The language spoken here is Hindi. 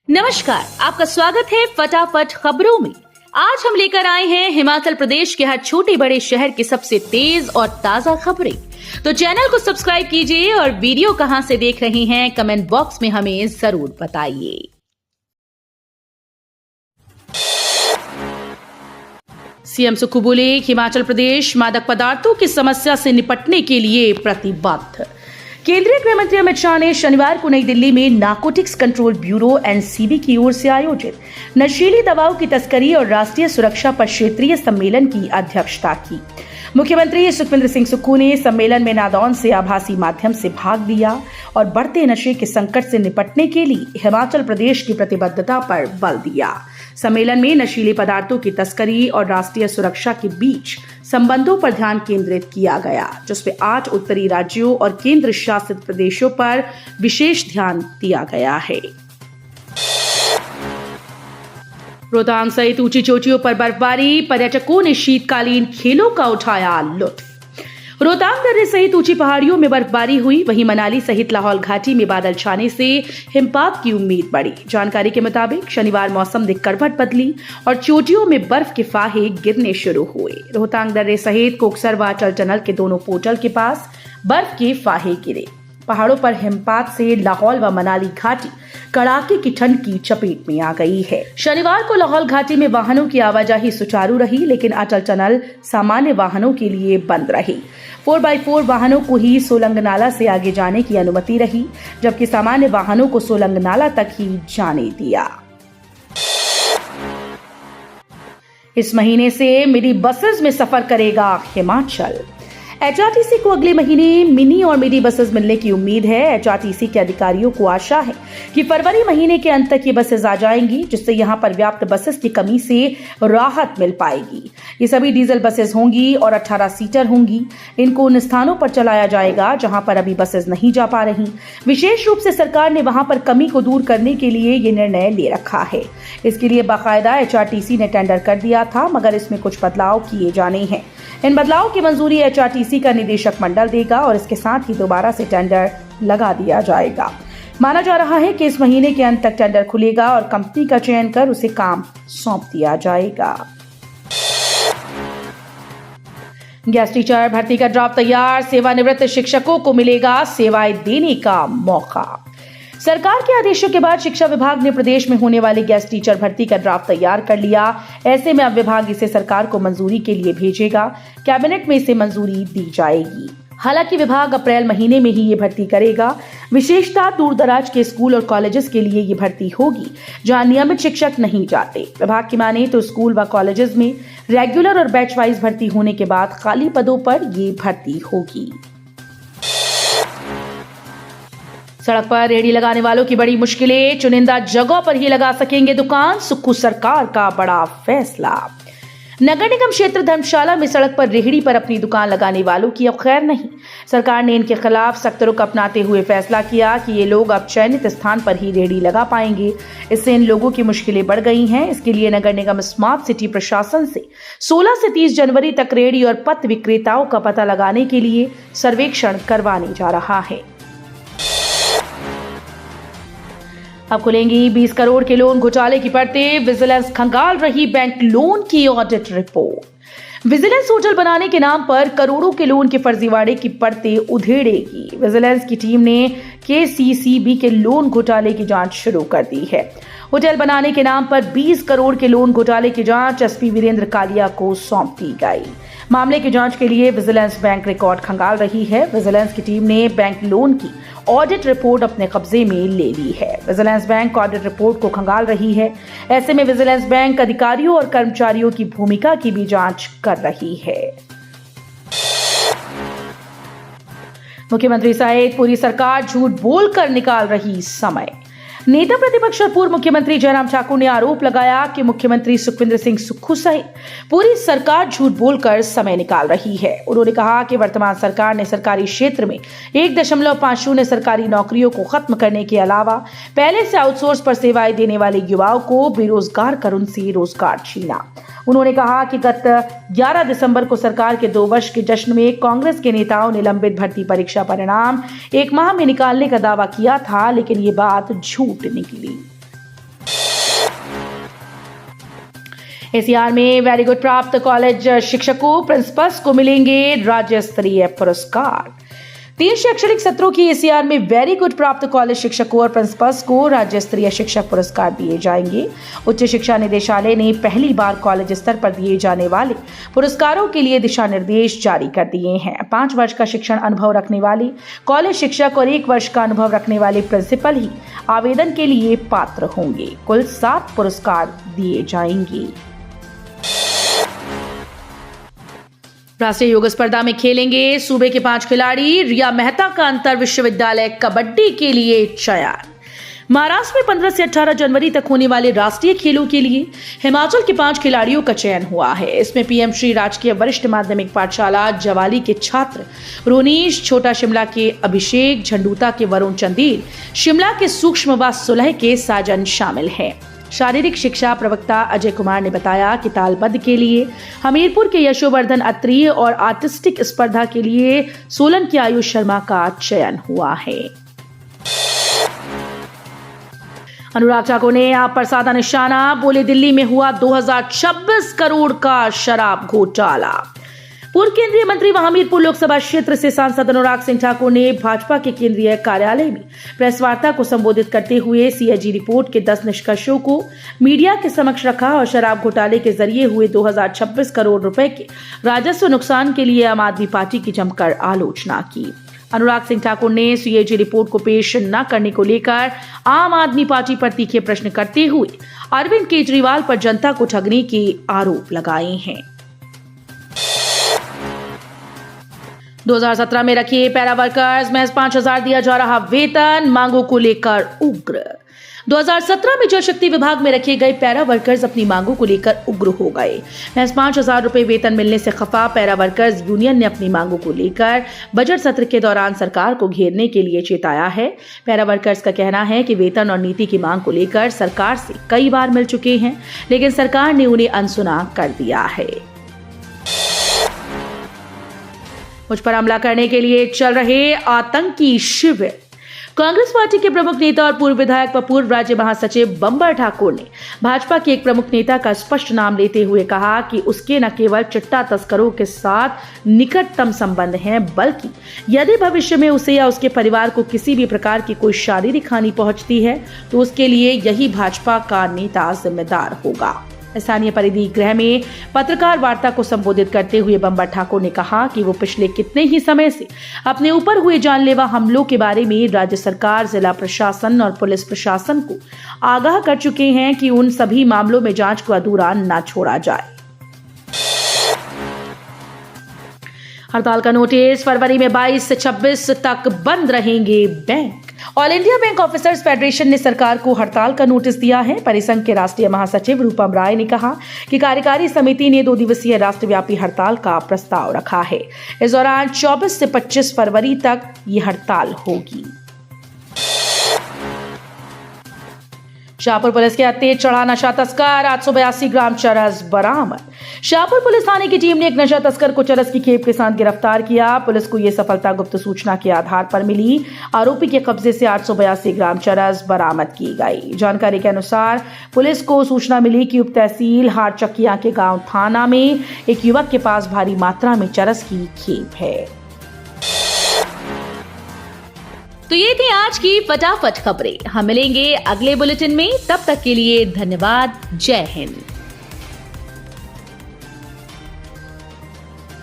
नमस्कार, आपका स्वागत है फटाफट खबरों में। आज हम लेकर आए हैं हिमाचल प्रदेश के हर छोटे बड़े शहर की सबसे तेज और ताजा खबरें। तो चैनल को सब्सक्राइब कीजिए और वीडियो कहां से देख रहे हैं कमेंट बॉक्स में हमें जरूर बताइए। सीएम सुक्खू बोले, हिमाचल प्रदेश मादक पदार्थों की समस्या से निपटने के लिए प्रतिबद्ध। केंद्रीय गृह मंत्री अमित शाह ने शनिवार को नई दिल्ली में नारकोटिक्स कंट्रोल ब्यूरो एनसीबी की ओर से आयोजित नशीली दवाओं की तस्करी और राष्ट्रीय सुरक्षा पर क्षेत्रीय सम्मेलन की अध्यक्षता की। मुख्यमंत्री सुखविंदर सिंह सुक्खू ने सम्मेलन में नादौन से आभासी माध्यम से भाग लिया और बढ़ते नशे के संकट से निपटने के लिए हिमाचल प्रदेश की प्रतिबद्धता पर बल दिया। सम्मेलन में नशीले पदार्थों की तस्करी और राष्ट्रीय सुरक्षा के बीच संबंधों पर ध्यान केंद्रित किया गया, जिसमें 8 उत्तरी राज्यों और केंद्र शासित प्रदेशों पर विशेष ध्यान दिया गया है। रोहतांग सहित ऊंची चोटियों पर बर्फबारी, पर्यटकों ने शीतकालीन खेलों का उठाया लुत्फ। रोहतांग दर्रे सहित ऊंची पहाड़ियों में बर्फबारी हुई, वहीं मनाली सहित लाहौल घाटी में बादल छाने से हिमपात की उम्मीद बढ़ी। जानकारी के मुताबिक शनिवार मौसम ने करवट बदली और चोटियों में बर्फ के फाहे गिरने शुरू हुए। रोहतांग दर्रे सहित कोकसर व अटल टनल के दोनों पोर्टल के पास बर्फ के फाहे गिरे। पहाड़ों पर हिमपात से लाहौल व मनाली घाटी कड़ाके की ठंड की चपेट में आ गई है। शनिवार को लाहौल घाटी में वाहनों की आवाजाही सुचारू रही, लेकिन अटल टनल सामान्य वाहनों के लिए बंद रही। 4x4 वाहनों को ही सोलंग नाला से आगे जाने की अनुमति रही, जबकि सामान्य वाहनों को सोलंग नाला तक ही जाने दिया। इस महीने से मिनी बसेस में सफर करेगा हिमाचल। एचआरटीसी को अगले महीने मिनी और मिडी बसेस मिलने की उम्मीद है। एचआरटीसी के अधिकारियों को आशा है कि फरवरी महीने के अंत तक ये बसेस आ जाएंगी, जिससे यहां पर्याप्त बसेस की कमी से राहत मिल पाएगी। ये सभी डीजल बसेस होंगी और 18 सीटर होंगी। इनको उन स्थानों पर चलाया जाएगा जहां पर अभी बसेस नहीं जा पा रही। विशेष रूप से सरकार ने वहां पर कमी को दूर करने के लिए ये निर्णय ले रखा है। इसके लिए बाकायदा एचआरटीसी ने टेंडर कर दिया था, मगर इसमें कुछ बदलाव किए जाने हैं। इन बदलावों की मंजूरी एचआरटीसी का निदेशक मंडल देगा और इसके साथ ही दोबारा से टेंडर लगा दिया जाएगा। माना जा रहा है कि इस महीने के अंत तक टेंडर खुलेगा और कंपनी का चयन कर उसे काम सौंप दिया जाएगा। गेस्ट टीचर भर्ती का ड्राफ्ट तैयार, सेवानिवृत्त शिक्षकों को मिलेगा सेवाएं देने का मौका। सरकार के आदेशों के बाद शिक्षा विभाग ने प्रदेश में होने वाली गेस्ट टीचर भर्ती का ड्राफ्ट तैयार कर लिया। ऐसे में अब विभाग इसे सरकार को मंजूरी के लिए भेजेगा। कैबिनेट में इसे मंजूरी दी जाएगी। हालांकि विभाग अप्रैल महीने में ही ये भर्ती करेगा। विशेषता दूर दराज के स्कूल और कॉलेजेस के लिए ये भर्ती होगी, जहां नियमित शिक्षक नहीं जाते। विभाग की माने तो स्कूल व कॉलेजेस में रेगुलर और बैच वाइज भर्ती होने के बाद खाली पदों पर ये भर्ती होगी। सड़क पर रेहड़ी लगाने वालों की बड़ी मुश्किलें, चुनिंदा जगहों पर ही लगा सकेंगे दुकान, सुक्खू सरकार का बड़ा फैसला। नगर निगम क्षेत्र धर्मशाला में सड़क पर रेहड़ी पर अपनी दुकान लगाने वालों की अब खैर नहीं। सरकार ने इनके खिलाफ सख्त रुख अपनाते हुए फैसला किया कि ये लोग अब चयनित स्थान पर ही रेहड़ी लगा पाएंगे। इससे इन लोगों की मुश्किलें बढ़ गई हैं। इसके लिए नगर निगम स्मार्ट सिटी प्रशासन से 16 से 30 जनवरी तक रेहड़ी और पथ विक्रेताओं का पता लगाने के लिए सर्वेक्षण करवाने जा रहा है। अब खुलेंगी 20 करोड़ के लोन घोटाले की परतें, विजिलेंस खंगाल रही बैंक लोन की ऑडिट रिपोर्ट। विजिलेंस होटल बनाने के नाम पर करोड़ों के लोन के फर्जीवाड़े की परतें उधेड़ेगी। विजिलेंस की टीम ने केसीसीबी के लोन घोटाले की जांच शुरू कर दी है। होटल बनाने के नाम पर 20 करोड़ के लोन घोटाले की जांच एसपी वीरेंद्र कालिया को सौंप दी गई। मामले की जांच के लिए विजिलेंस बैंक रिकॉर्ड खंगाल रही है। विजिलेंस की टीम ने बैंक लोन की ऑडिट रिपोर्ट अपने कब्जे में ले ली है। विजिलेंस बैंक ऑडिट रिपोर्ट को खंगाल रही है। ऐसे में विजिलेंस बैंक अधिकारियों और कर्मचारियों की भूमिका की भी जांच कर रही है। मुख्यमंत्री सहित पूरी सरकार झूठ बोलकर निकाल रही समय। नेता प्रतिपक्ष और पूर्व मुख्यमंत्री जयराम ठाकुर ने आरोप लगाया कि मुख्यमंत्री सुखविंदर सिंह सुक्खू सहित पूरी सरकार झूठ बोलकर समय निकाल रही है। उन्होंने कहा कि वर्तमान सरकार ने सरकारी क्षेत्र में 1.50 सरकारी नौकरियों को खत्म करने के अलावा पहले से आउटसोर्स पर सेवाएं देने वाले युवाओं को बेरोजगार कर उनसे रोजगार छीना। उन्होंने कहा कि गत 11 दिसंबर को सरकार के 2 वर्ष के जश्न में कांग्रेस के नेताओं ने लंबित भर्ती परीक्षा परिणाम 1 माह में निकालने का दावा किया था, लेकिन ये बात झूठ निकली। एसीआर में वेरी गुड प्राप्त कॉलेज शिक्षकों प्रिंसिपल्स को मिलेंगे राज्य स्तरीय पुरस्कार। 3 शैक्षणिक सत्रों की एसीआर में वेरी गुड प्राप्त कॉलेज शिक्षकों और प्रिंसिपल्स को राज्य स्तरीय शिक्षक पुरस्कार दिए जाएंगे। उच्च शिक्षा निदेशालय ने पहली बार कॉलेज स्तर पर दिए जाने वाले पुरस्कारों के लिए दिशा निर्देश जारी कर दिए हैं। 5 वर्ष का शिक्षण अनुभव रखने वाले कॉलेज शिक्षक और 1 वर्ष का अनुभव रखने वाले प्रिंसिपल ही आवेदन के लिए पात्र होंगे। कुल 7 पुरस्कार दिए जाएंगे। राष्ट्रीय योग स्पर्धा में खेलेंगे सूबे के 5 खिलाड़ी। रिया मेहता का अंतर विश्वविद्यालय कबड्डी के लिए चयन। महाराष्ट्र में 15 से 18 जनवरी तक होने वाले राष्ट्रीय खेलों के लिए हिमाचल के 5 खिलाड़ियों का चयन हुआ है। इसमें पीएम श्री राजकीय वरिष्ठ माध्यमिक पाठशाला जवाली के छात्र रोनीश, छोटा शिमला के अभिषेक, झंडूता के वरुण चंदेल, शिमला के सूक्ष्म व सुलह के साजन शामिल हैं। शारीरिक शिक्षा प्रवक्ता अजय कुमार ने बताया कि तालबद्ध के लिए हमीरपुर के यशोवर्धन अत्रेय और आर्टिस्टिक स्पर्धा के लिए सोलन के आयुष शर्मा का चयन हुआ है। अनुराग ठाकुर ने आप पर साधा निशाना, बोले दिल्ली में हुआ 2026 करोड़ का शराब घोटाला। पूर्व केंद्रीय मंत्री व हमीरपुर लोकसभा क्षेत्र से सांसद अनुराग सिंह ठाकुर ने भाजपा के केंद्रीय कार्यालय में प्रेस वार्ता को संबोधित करते हुए सीएजी रिपोर्ट के 10 निष्कर्षों को मीडिया के समक्ष रखा और शराब घोटाले के जरिए हुए 2026 करोड़ रुपए के राजस्व नुकसान के लिए आम आदमी पार्टी की जमकर आलोचना की। अनुराग सिंह ठाकुर ने सीएजी रिपोर्ट को पेश न करने को लेकर आम आदमी पार्टी पर तीखे प्रश्न करते हुए अरविंद केजरीवाल पर जनता को ठगने के आरोप लगाए हैं। 2017 में रखे पैरा वर्कर्स महज 5,000 दिया जा रहा वेतन, मांगों को लेकर उग्र। 2017 में जल शक्ति विभाग में रखे गए पैरा वर्कर्स अपनी मांगों को लेकर उग्र हो गए। महज 5,000 रुपए वेतन मिलने से खफा पैरा वर्कर्स यूनियन ने अपनी मांगों को लेकर बजट सत्र के दौरान सरकार को घेरने के लिए चेताया है। पैरा वर्कर्स का कहना है कि वेतन और नीति की मांग को लेकर सरकार से कई बार मिल चुके हैं, लेकिन सरकार ने उन्हें अनसुना कर दिया है। मुझ पर हमला करने के लिए चल रहे आतंकी शिविर। कांग्रेस पार्टी के प्रमुख नेता और पूर्व विधायक व पूर्व राज्य महासचिव बंबर ठाकुर ने भाजपा के एक प्रमुख नेता का स्पष्ट नाम लेते हुए कहा कि उसके न केवल चिट्टा तस्करों के साथ निकटतम संबंध हैं, बल्कि यदि भविष्य में उसे या उसके परिवार को किसी भी प्रकार की कोई शारीरिक हानि पहुंचती है तो उसके लिए यही भाजपा का नेता जिम्मेदार होगा। स्थानीय परिधि गृह में पत्रकार वार्ता को संबोधित करते हुए बंबर ठाकुर ने कहा कि वो पिछले कितने ही समय से अपने ऊपर हुए जानलेवा हमलों के बारे में राज्य सरकार, जिला प्रशासन और पुलिस प्रशासन को आगाह कर चुके हैं कि उन सभी मामलों में जांच को अधूरा न छोड़ा जाए। हड़ताल का नोटिस, फरवरी में 22 से 26 तक बंद रहेंगे bank. All India bank officers federation ने सरकार को हड़ताल का नोटिस दिया है। परिसंघ के राष्ट्रीय महासचिव रूपम राय ने कहा कि कार्यकारी समिति ने 2 दिवसीय राष्ट्रव्यापी हड़ताल का प्रस्ताव रखा है। इस दौरान 24 से 25 फरवरी तक ये हड़ताल होगी। शाहपुर पुलिस के हत्थे चढ़ा नशा तस्कर, 882 ग्राम चरस बरामद। शाहपुर पुलिस थाने की टीम ने एक नशा तस्कर को चरस की खेप के साथ गिरफ्तार किया। पुलिस को यह सफलता गुप्त सूचना के आधार पर मिली। आरोपी के कब्जे से 882 ग्राम चरस बरामद की गई। जानकारी के अनुसार पुलिस को सूचना मिली कि उप तहसील हारचकिया के गांव थाना में एक युवक के पास भारी मात्रा में चरस की खेप है। तो ये थी आज की फटाफट खबरें। हम मिलेंगे अगले बुलेटिन में, तब तक के लिए धन्यवाद। जय हिंद।